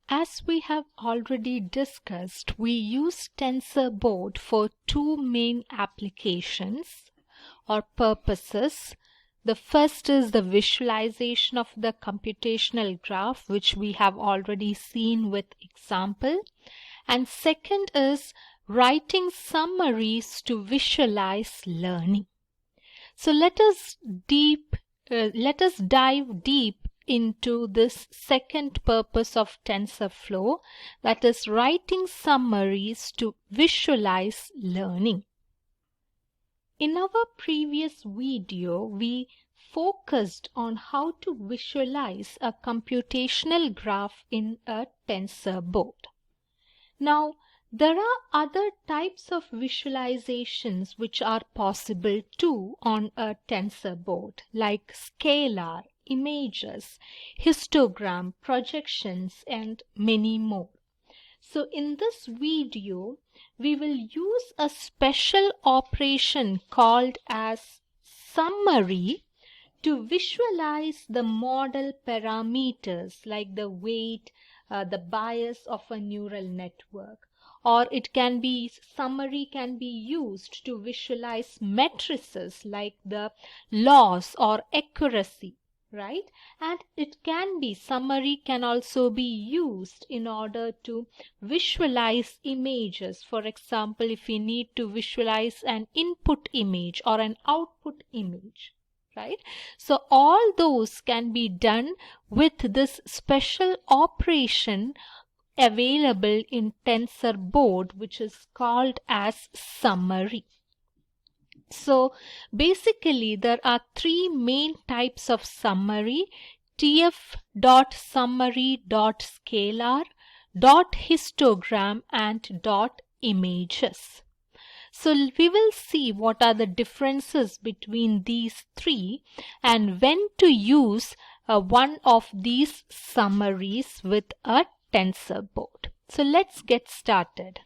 As we have already discussed, we use TensorBoard for two main applications or purposes. The first is the visualization of the computational graph, which we have already seen with example. And second is writing summaries to visualize learning. So let us dive deep into this second purpose of TensorFlow, that is writing summaries to visualize learning. In our previous video, we focused on how to visualize a computational graph in a TensorBoard. Now, there are other types of visualizations which are possible too on a TensorBoard, like scalar, images, histogram, projections, and many more. So in this video, we will use a special operation called as summary to visualize the model parameters like the weight, the bias of a neural network. Or summary can be used to visualize matrices like the loss or accuracy, right? And summary can also be used in order to visualize images. For example, if we need to visualize an input image or an output image, right? So all those can be done with this special operation available in TensorBoard, which is called as summary. So basically there are three main types of summary: tf.summary.scalar, .histogram, and .images. So we will see what are the differences between these three and when to use one of these summaries with a TensorBoard. So let's get started.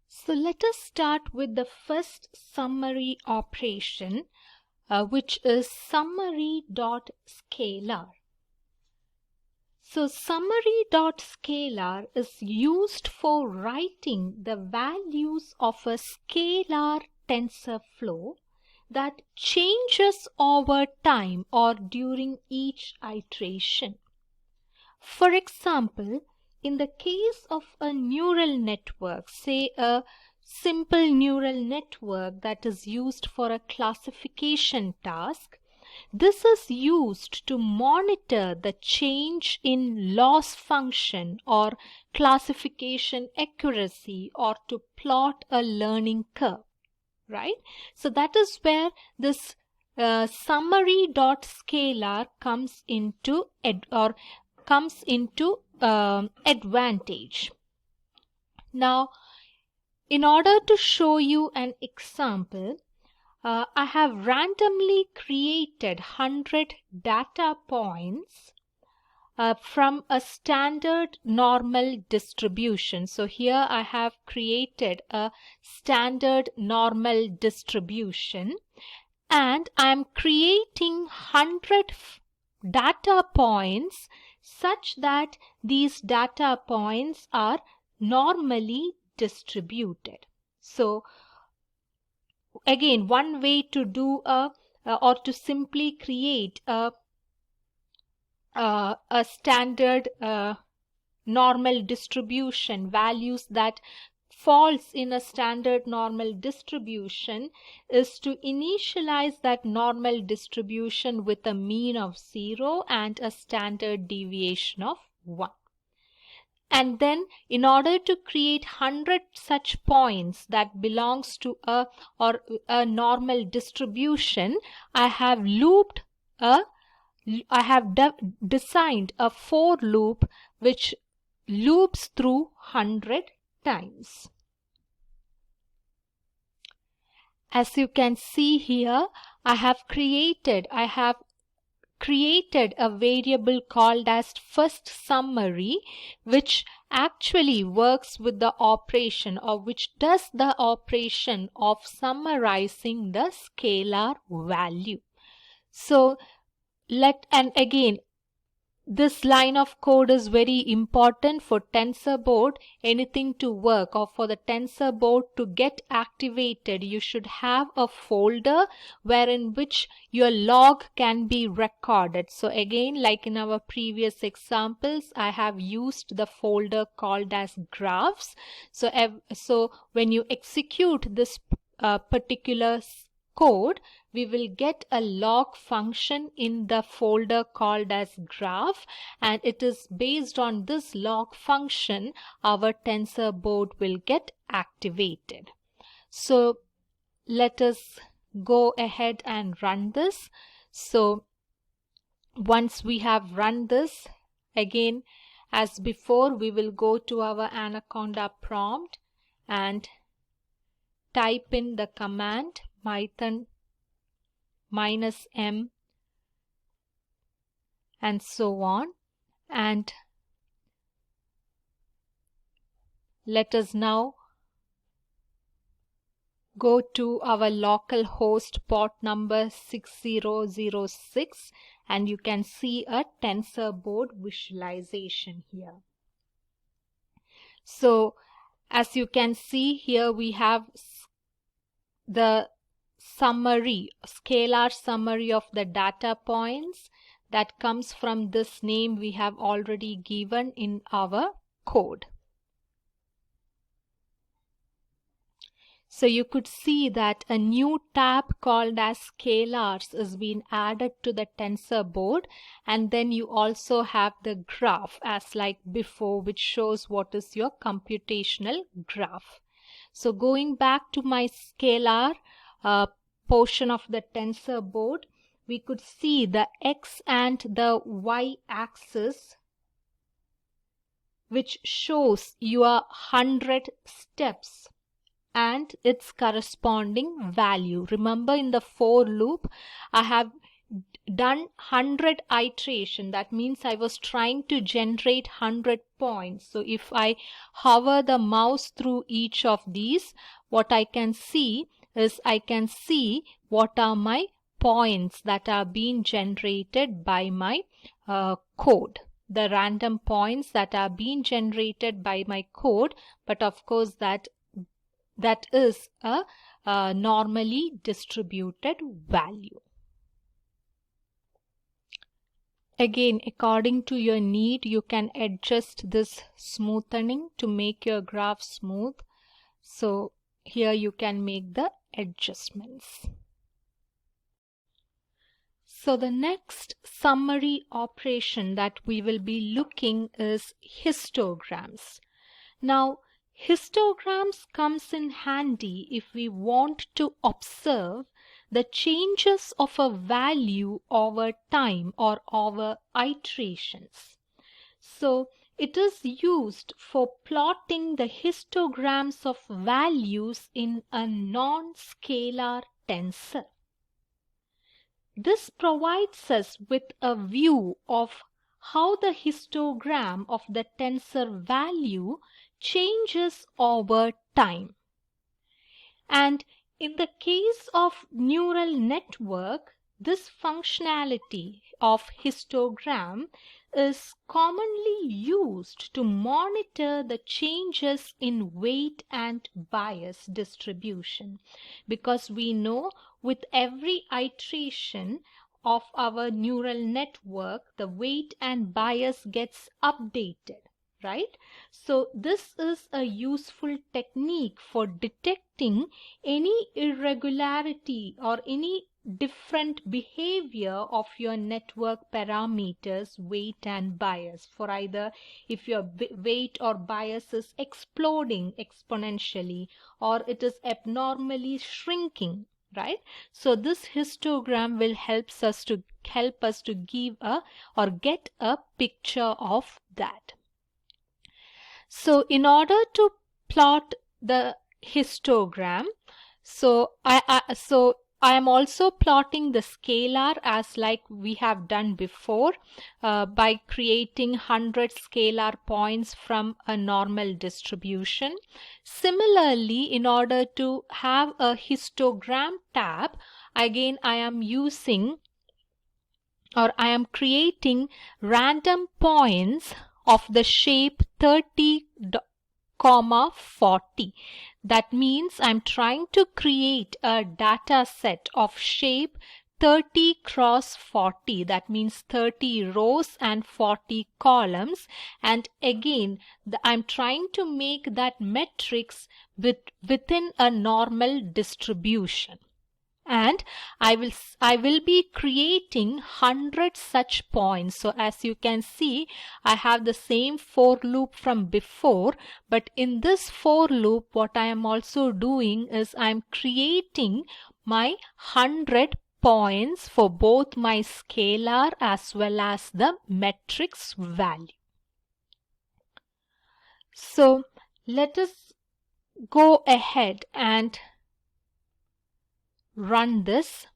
So let us start with the first summary operation, which is summary.scalar. So summary.scalar is used for writing the values of a scalar TensorFlow that changes over time or during each iteration. For example, in the case of a neural network, say a simple neural network that is used for a classification task, this is used to monitor the change in loss function or classification accuracy or to plot a learning curve, right? So that is where this summary.scalar comes into advantage. Now, in order to show you an example, I have randomly created 100 data points from a standard normal distribution. So here I have created a standard normal distribution and I am creating 100 data points such that these data points are normally distributed. So again, one way to do or to simply create a standard normal distribution, values that falls in a standard normal distribution, is to initialize that normal distribution with a mean of 0 and a standard deviation of 1. And then in order to create 100 such points that belongs to a normal distribution, I have designed a for loop which loops through 100 times. As you can see here, I have created a variable called as first summary, which actually works with the operation or which does the operation of summarizing the scalar value. So again, this line of code is very important for TensorBoard. Anything to work or for the TensorBoard to get activated, you should have a folder wherein which your log can be recorded. So again, like in our previous examples, I have used the folder called as graphs. So when you execute this particular code, we will get a log function in the folder called as graph, and it is based on this log function our TensorBoard will get activated. So let us go ahead and run this. So once we have run this, again as before, we will go to our Anaconda prompt and type in the command Python -m and so on, and let us now go to our local host port number 6006, and you can see a TensorBoard visualization here. So as you can see here, we have the summary, scalar summary of the data points that comes from this name we have already given in our code. So you could see that a new tab called as scalars is being added to the TensorBoard, and then you also have the graph as like before, which shows what is your computational graph. So going back to my scalar portion of the TensorBoard, we could see the x and the y axis, which shows your 100 steps and its corresponding value. Remember, in the for loop, I have done 100 iteration. That means I was trying to generate 100 points. So if I hover the mouse through each of these, what I can see is I can see what are my points that are being generated by my code, the random points that are being generated by my code. But of course that is a normally distributed value. Again, according to your need, you can adjust this smoothening to make your graph smooth. So here you can make the adjustments. So the next summary operation that we will be looking is histograms. Now, histograms comes in handy if we want to observe the changes of a value over time or over iterations. So it is used for plotting the histograms of values in a non-scalar tensor. This provides us with a view of how the histogram of the tensor value changes over time. And in the case of neural network, this functionality of histogram is commonly used to monitor the changes in weight and bias distribution, because we know with every iteration of our neural network, the weight and bias gets updated, right? So this is a useful technique for detecting any irregularity or any different behavior of your network parameters, weight and bias, for either if your weight or bias is exploding exponentially or it is abnormally shrinking, right? So this histogram will help us to give a or get a picture of that. So in order to plot the histogram, so I am also plotting the scalar as like we have done before by creating 100 scalar points from a normal distribution. Similarly, in order to have a histogram tab, again I am using or I am creating random points of the shape 30, 40. That means I'm trying to create a data set of shape 30 cross 40. That means 30 rows and 40 columns. And again, I'm trying to make that matrix within a normal distribution. And I will be creating 100 such points. So as you can see, I have the same for loop from before, but in this for loop what I am also doing is I'm creating my 100 points for both my scalar as well as the matrix value. So let us go ahead and run this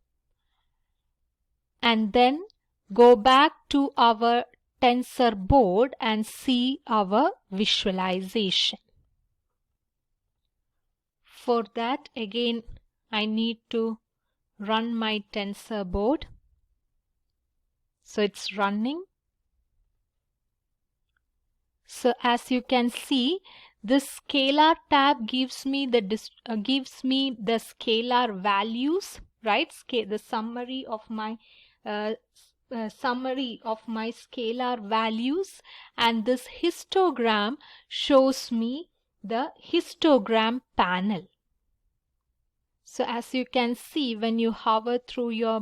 and then go back to our tensor board and see our visualization. For that, again, I need to run my tensor board. So it's running. So as you can see, this scalar tab gives me the scalar values, right? The summary of my scalar values, and this histogram shows me the histogram panel. So as you can see, when you hover through your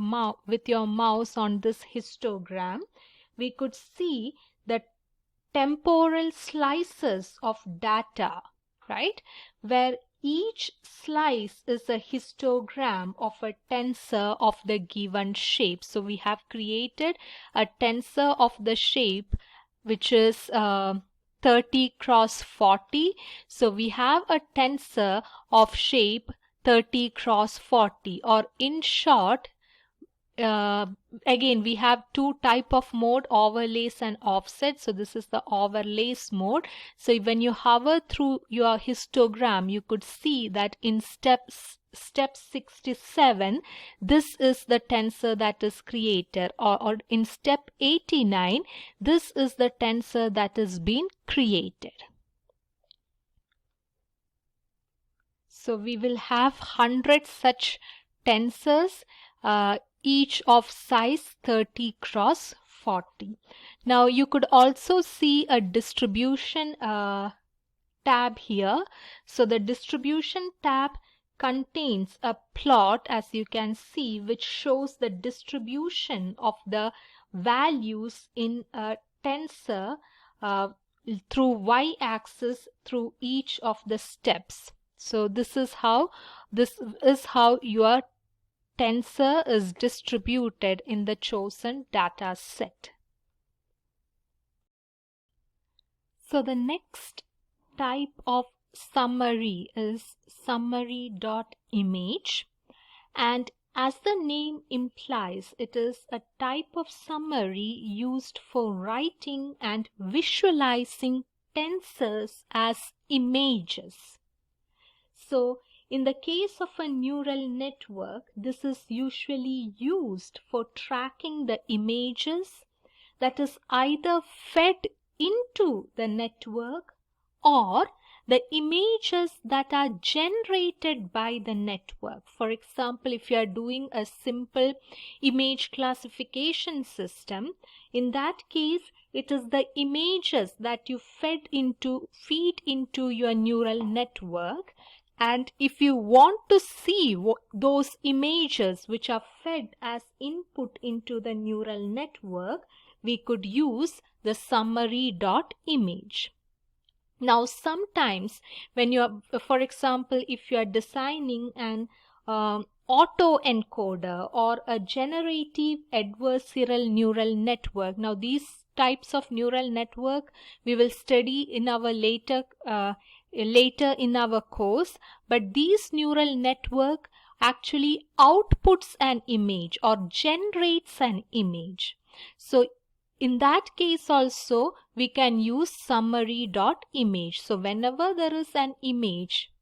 with your mouse on this histogram, we could see the temporal slices of data, right? Where each slice is a histogram of a tensor of the given shape. So we have created a tensor of the shape which is 30 cross 40. So we have a tensor of shape 30 cross 40, or in short, again we have two type of mode, overlays and offset. So this is the overlays mode. So when you hover through your histogram, you could see that in step 67 this is the tensor that is created, or in step 89 this is the tensor that is being created. So we will have 100 such tensors, each of size 30 cross 40. Now you could also see a distribution tab here. So the distribution tab contains a plot, as you can see, which shows the distribution of the values in a tensor through y-axis through each of the steps. So this is how your tensor is distributed in the chosen data set. So the next type of summary is summary.image, and as the name implies, it is a type of summary used for writing and visualizing tensors as images. So in the case of a neural network, this is usually used for tracking the images that is either fed into the network or the images that are generated by the network. For example, if you are doing a simple image classification system, in that case it is the images that you feed into your neural network. And if you want to see those images which are fed as input into the neural network, we could use the summary.image. Now sometimes when you are, for example, if you are designing an autoencoder or a generative adversarial neural network, now these types of neural network we will study in our later in our course, but these neural network actually outputs an image or generates an image. So in that case also we can use summary.image. So whenever there is an image,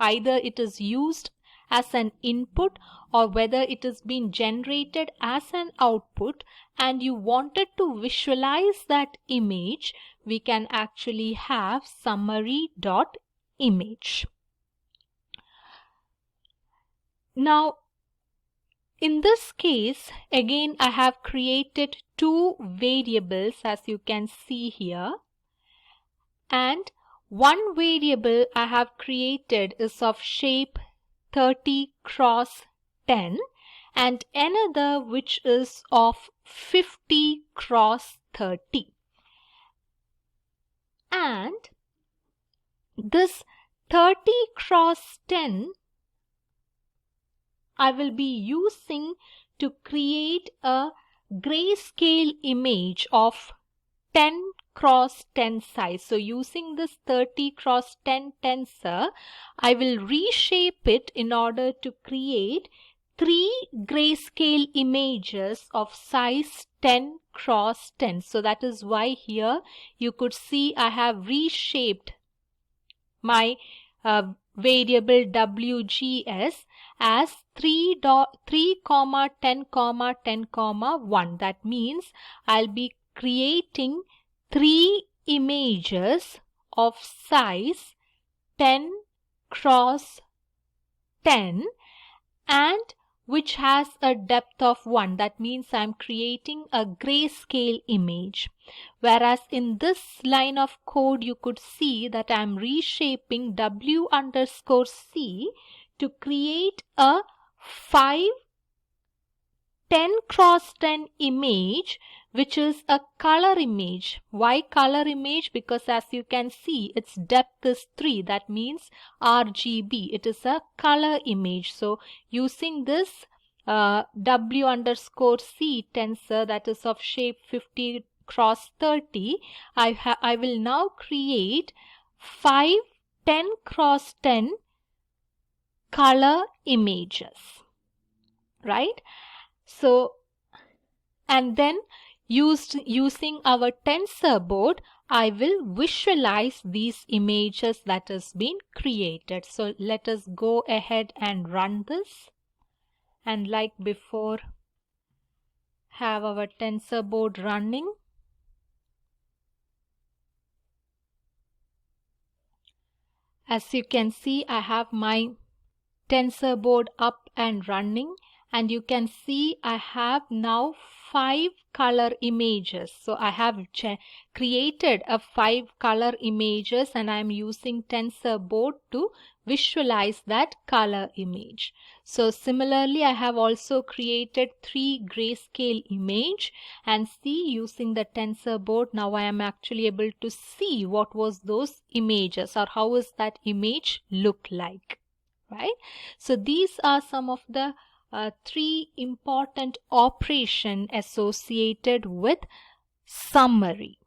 either it is used as an input or whether it is being generated as an output and you wanted to visualize that image, we can actually have summary.image. Now, in this case, again, I have created two variables as you can see here. And one variable I have created is of shape 30 cross 10 and another which is of 50 cross 30. And this 30 cross 10 I will be using to create a grayscale image of 10 cross 10 size. So using this 30 cross 10 tensor, I will reshape it in order to create 3 grayscale images of size 10 cross 10. So that is why here you could see I have reshaped my variable WGS as 3, 10, 10, 1. That means I'll be creating 3 images of size 10 cross 10 and which has a depth of 1. That means I'm creating a grayscale image. Whereas in this line of code, you could see that I'm reshaping W underscore C to create a 10 cross 10 image, which is a color image. Why color image? Because as you can see, its depth is 3. That means RGB. It is a color image. So using this W underscore C tensor that is of shape 50 cross 30, I will now create 5 10 cross 10 color images, right? So, and then using our tensor board, I will visualize these images that has been created. So let us go ahead and run this. And like before, have our tensor board running. As you can see, I have my tensor board up and running, and you can see I have now 5 color images. So I have created a 5 color images and I am using tensor board to visualize that color image. So similarly, I have also created 3 grayscale image, and see, using the tensor board, now I am actually able to see what was those images or how is that image look like, right? So these are some of the 3 important operations associated with summary.